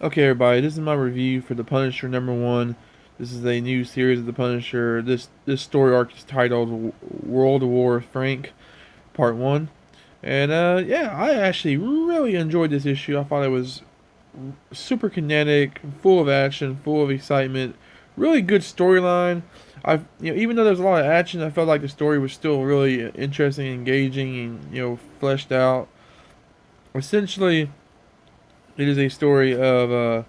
Okay, everybody, this is my review for The Punisher #1. This is a new series of The Punisher. This story arc is titled World War Frank Part 1. And yeah, I actually really enjoyed this issue. I thought it was super kinetic, full of action, full of excitement. Really good storyline. Even though there's a lot of action, I felt like the story was still really interesting, engaging, and fleshed out. Essentially, it is a story of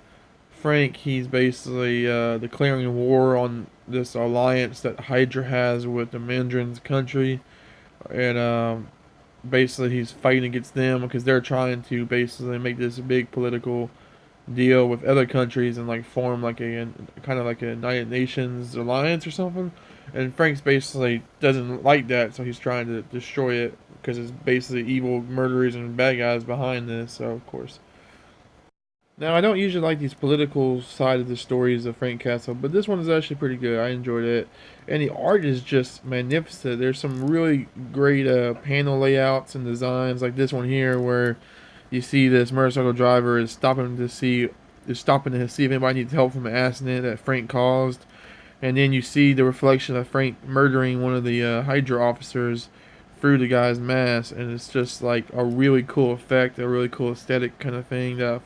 Frank. He's basically declaring war on this alliance that Hydra has with the Mandarin's country, and basically he's fighting against them because they're trying to basically make this big political deal with other countries and like form like a kind of like a United Nations alliance or something. And Frank's basically doesn't like that, so he's trying to destroy it because it's basically evil murderers and bad guys behind this. So of course. Now, I don't usually like these political side of the stories of Frank Castle, but this one is actually pretty good. I enjoyed it. And the art is just magnificent. There's some really great panel layouts and designs, like this one here, where you see this motorcycle driver is stopping to see if anybody needs help from an accident that Frank caused. And then you see the reflection of Frank murdering one of the Hydra officers through the guy's mask, and it's just like a really cool effect, a really cool aesthetic kind of thing that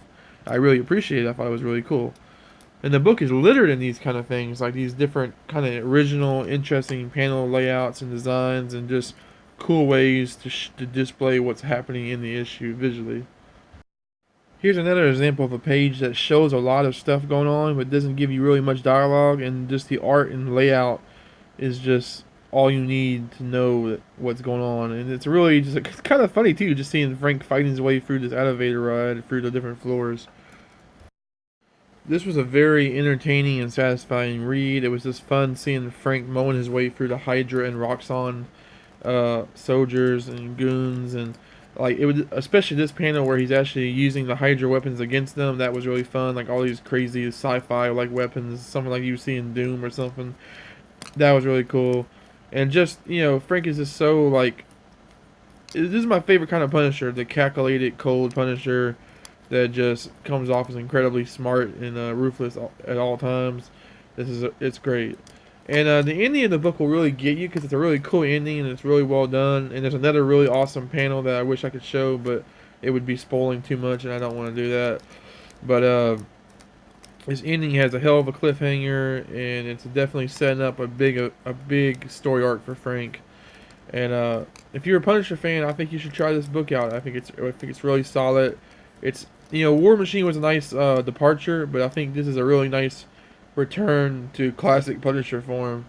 I really appreciated. I thought it was really cool. And the book is littered in these kind of things, like these different kind of original, interesting panel layouts and designs, and just cool ways to display what's happening in the issue visually. Here's another example of a page that shows a lot of stuff going on, but doesn't give you really much dialogue, and just the art and layout is just all you need to know what's going on. And it's really just it's kind of funny too, just seeing Frank fighting his way through this elevator ride through the different floors. This was a very entertaining and satisfying read. It was just fun seeing Frank mowing his way through the Hydra and Roxxon soldiers and goons, and like it was especially this panel where he's actually using the Hydra weapons against them. That was really fun. Like all these crazy sci-fi like weapons, something like you see in Doom or something. That was really cool. And just Frank is just so like this is my favorite kind of Punisher, the calculated, cold Punisher that just comes off as incredibly smart and ruthless at all times. It's great. And the ending of the book will really get you because it's a really cool ending and it's really well done. And there's another really awesome panel that I wish I could show, but it would be spoiling too much, and I don't want to do that. But this ending has a hell of a cliffhanger, and it's definitely setting up a big story arc for Frank. And if you're a Punisher fan, I think you should try this book out. I think it's really solid. It's War Machine was a nice departure, but I think this is a really nice return to classic Punisher form.